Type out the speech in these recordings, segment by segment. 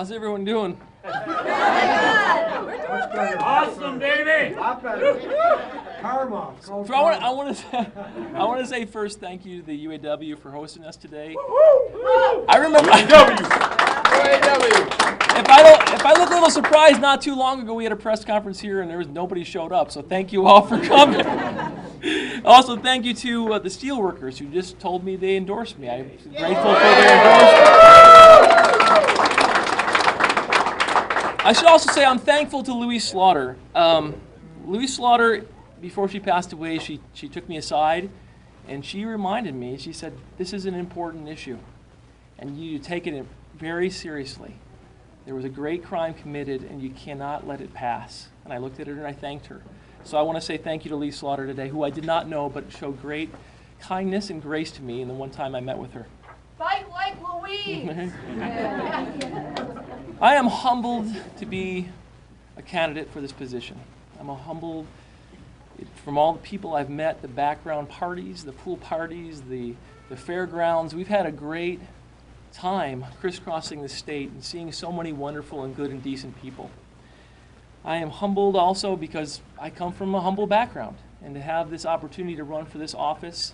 How's everyone doing? Awesome, baby! A lot better. Karma. So I want to say first thank you to the UAW for hosting us today. I remember. If I look a little surprised, not too long ago we had a press conference here and there was nobody showed up. So thank you all for coming. Also, thank you to the steelworkers who just told me they endorsed me. I'm grateful for their endorsement. I should also say I'm thankful to Louise Slaughter. Louise Slaughter, before she passed away, she took me aside and she reminded me, she said, this is an important issue and you take it very seriously. There was a great crime committed and you cannot let it pass. And I looked at her and I thanked her. So I want to say thank you to Lee Slaughter today, who I did not know but showed great kindness and grace to me in the one time I met with her. Fight like Louise! I am humbled to be a candidate for this position. I'm humbled from all the people I've met, the background parties, the pool parties, the fairgrounds. We've had a great time crisscrossing the state and seeing so many wonderful and good and decent people. I am humbled also because I come from a humble background, and to have this opportunity to run for this office,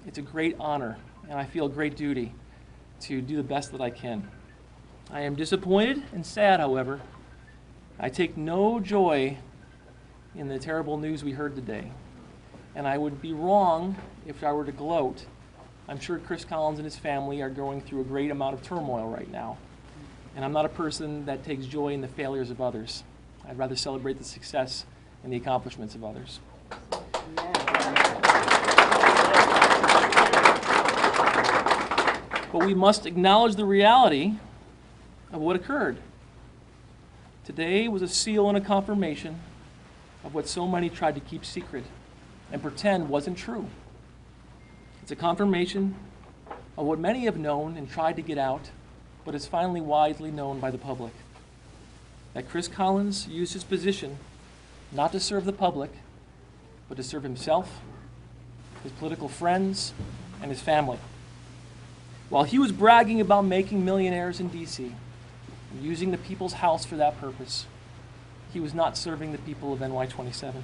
it's a great honor, and I feel a great duty to do the best that I can. I am disappointed and sad, however. I take no joy in the terrible news we heard today, and I would be wrong if I were to gloat. I'm sure Chris Collins and his family are going through a great amount of turmoil right now. And I'm not a person that takes joy in the failures of others. I'd rather celebrate the success and the accomplishments of others. But we must acknowledge the reality of what occurred. Today was a seal and a confirmation of what so many tried to keep secret and pretend wasn't true. It's a confirmation of what many have known and tried to get out, but is finally widely known by the public. That Chris Collins used his position not to serve the public, but to serve himself, his political friends, and his family. While he was bragging about making millionaires in D.C. and using the people's house for that purpose, he was not serving the people of NY27.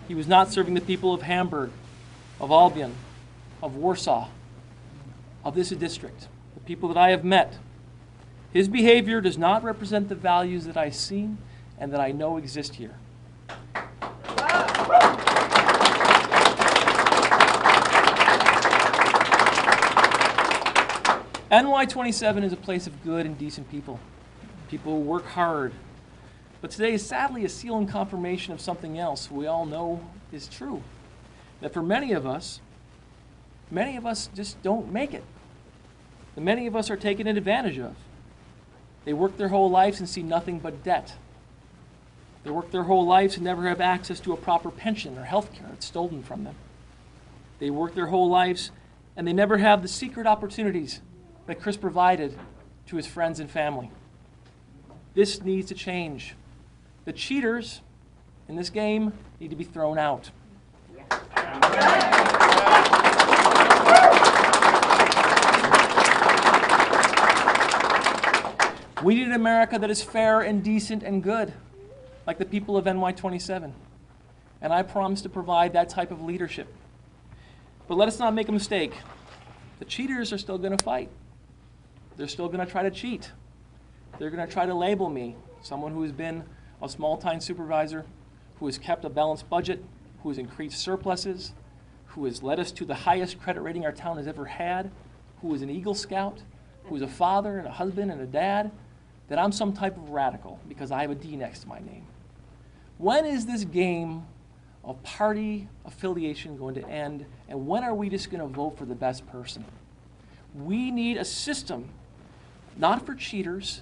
He was not serving the people of Hamburg, of Albion, of Warsaw, of this district, the people that I have met. His behavior does not represent the values that I've seen and that I know exist here. NY27 is a place of good and decent people. People who work hard. But today is sadly a seal and confirmation of something else we all know is true. That for many of us just don't make it. That many of us are taken advantage of. They work their whole lives and see nothing but debt. They work their whole lives and never have access to a proper pension or health care. It's stolen from them. They work their whole lives and they never have the secret opportunities that Chris provided to his friends and family. This needs to change. The cheaters in this game need to be thrown out. We need an America that is fair and decent and good, like the people of NY27. And I promise to provide that type of leadership. But let us not make a mistake. The cheaters are still going to fight. They're still going to try to cheat. They're going to try to label me someone who has been a small-time supervisor, who has kept a balanced budget, who has increased surpluses, who has led us to the highest credit rating our town has ever had, who is an Eagle Scout, who is a father and a husband and a dad, that I'm some type of radical because I have a D next to my name. When is this game of party affiliation going to end, and when are we just going to vote for the best person? We need a system, not for cheaters,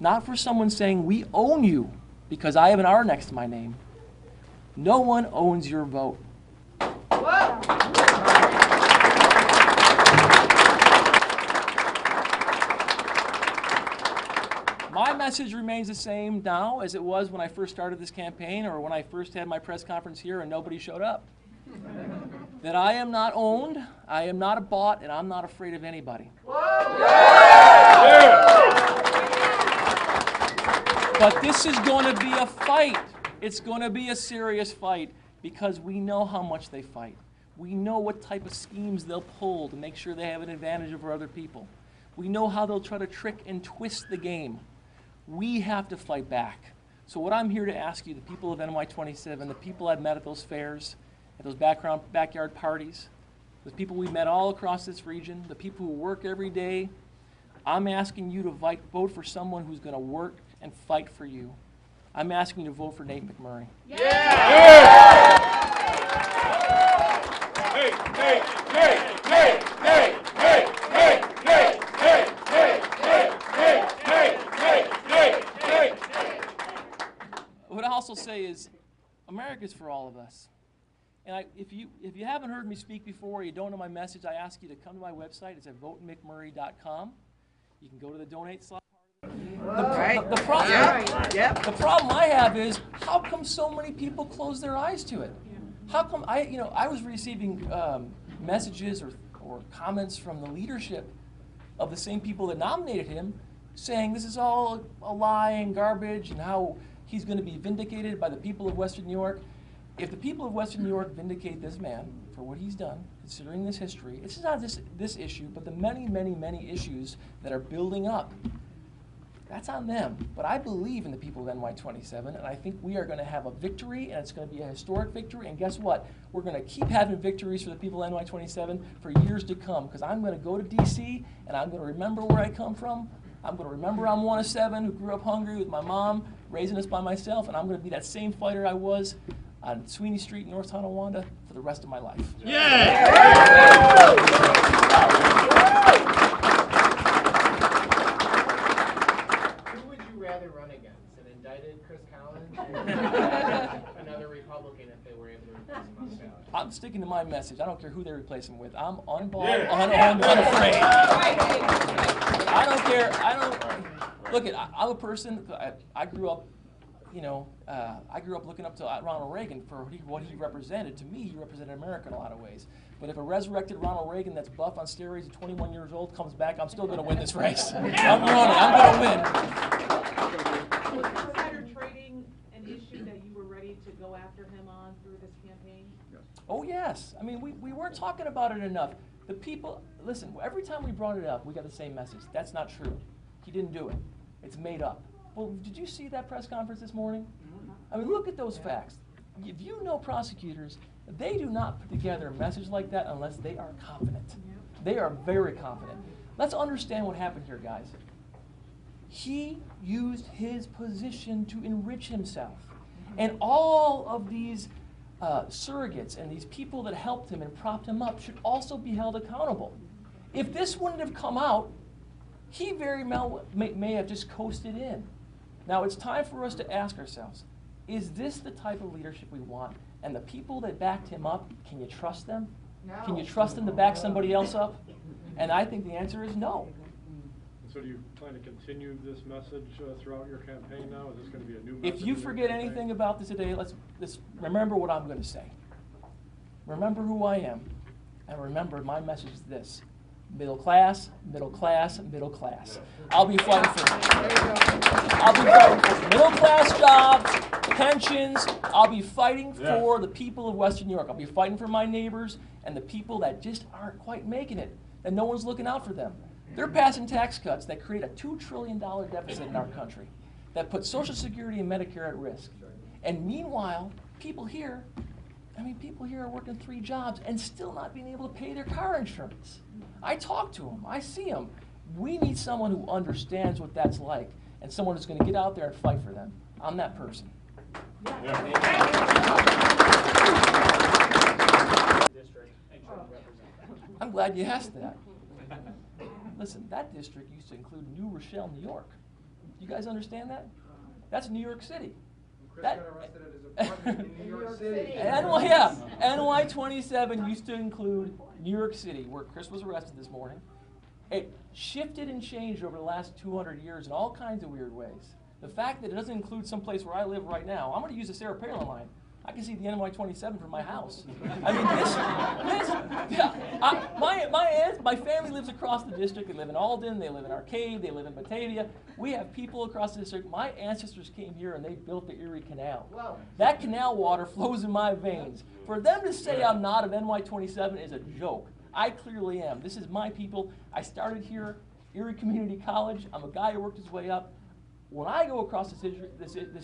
not for someone saying, we own you because I have an R next to my name. No one owns your vote. My message remains the same now as it was when I first started this campaign or when I first had my press conference here and nobody showed up. That I am not owned, I am not bought, and I'm not afraid of anybody. But this is going to be a fight. It's going to be a serious fight because we know how much they fight. We know what type of schemes they'll pull to make sure they have an advantage over other people. We know how they'll try to trick and twist the game. We have to fight back. So what I'm here to ask you, the people of NY27, the people I've met at those fairs, at those backyard parties, the people we met all across this region, the people who work every day, I'm asking you to vote for someone who's going to work and fight for you. I'm asking you to vote for Nate McMurray. What I also say is, America's for all of us. And if you haven't heard me speak before, or you don't know my message, I ask you to come to my website. It's at votemcmurray.com. You can go to the donate slot. The problem I have is, how come so many people close their eyes to it? How come I was receiving messages or comments from the leadership of the same people that nominated him, saying this is all a lie and garbage, and how he's going to be vindicated by the people of Western New York. If the people of Western New York vindicate this man for what he's done, considering this history, it's not this issue, but the many, many, many issues that are building up. That's on them. But I believe in the people of NY27, and I think we are going to have a victory, and it's going to be a historic victory. And guess what? We're going to keep having victories for the people of NY27 for years to come, because I'm going to go to D.C., and I'm going to remember where I come from. I'm going to remember I'm one of 7 who grew up hungry with my mom, raising us by myself, and I'm going to be that same fighter I was on Sweeney Street in North Tonawanda for the rest of my life. Who would you rather run against? An indicted Chris Collins or another Republican if they were able to replace him on the ballot? I'm sticking to my message. I don't care who they replace him with. I'm unafraid. I don't care. Look, I'm a person. I grew up. I grew up looking up to Ronald Reagan for what he represented. To me, he represented America in a lot of ways. But if a resurrected Ronald Reagan that's buff on steroids at 21 years old comes back, I'm still going to win this race. I'm running. I'm going to win. Was insider trading an issue that you were ready to go after him on through this campaign? Oh, yes. I mean, we weren't talking about it enough. The people, listen, every time we brought it up, we got the same message. That's not true. He didn't do it. It's made up. Well, did you see that press conference this morning? I mean, look at those facts. If you know prosecutors, they do not put together a message like that unless they are confident. They are very confident. Let's understand what happened here, guys. He used his position to enrich himself. And all of these surrogates and these people that helped him and propped him up should also be held accountable. If this wouldn't have come out, he very well may have just coasted in. Now, it's time for us to ask ourselves, is this the type of leadership we want? And the people that backed him up, can you trust them? No. Can you trust them to back somebody else up? And I think the answer is no. So do you plan to continue this message throughout your campaign now? Is this going to be a new message? If you forget anything about this today, let's remember what I'm going to say. Remember who I am. And remember, my message is this. Middle class, middle class, middle class. I'll be fighting for middle class jobs, pensions. I'll be fighting for the people of Western New York. I'll be fighting for my neighbors and the people that just aren't quite making it, and no one's looking out for them. They're passing tax cuts that create a $2 trillion deficit in our country, that put Social Security and Medicare at risk. And meanwhile, people here are working 3 jobs and still not being able to pay their car insurance. I talk to them. I see them. We need someone who understands what that's like, and someone who's going to get out there and fight for them. I'm that person. I'm glad you asked that. Listen, that district used to include New Rochelle, New York. You guys understand that? That's New York City. Chris got arrested at his apartment in New York City. NY27 used to include New York City, where Chris was arrested this morning. It shifted and changed over the last 200 years in all kinds of weird ways. The fact that it doesn't include someplace where I live right now, I'm going to use the Sarah Palin line. I can see the NY27 from my house. I mean, my family lives across the district. They live in Alden, they live in Arcade, they live in Batavia. We have people across the district. My ancestors came here and they built the Erie Canal. Wow. That canal water flows in my veins. For them to say I'm not of NY27 is a joke. I clearly am. This is my people. I started here, Erie Community College. I'm a guy who worked his way up. When I go across this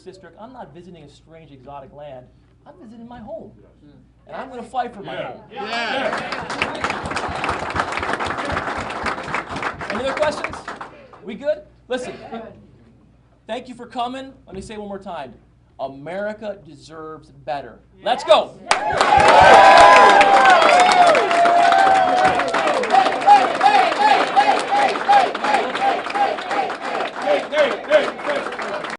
district, I'm not visiting a strange, exotic land. I'm visiting my home. And I'm going to fight for my home. Any other questions? We good? Listen, thank you for coming. Let me say one more time. America deserves better. Let's go.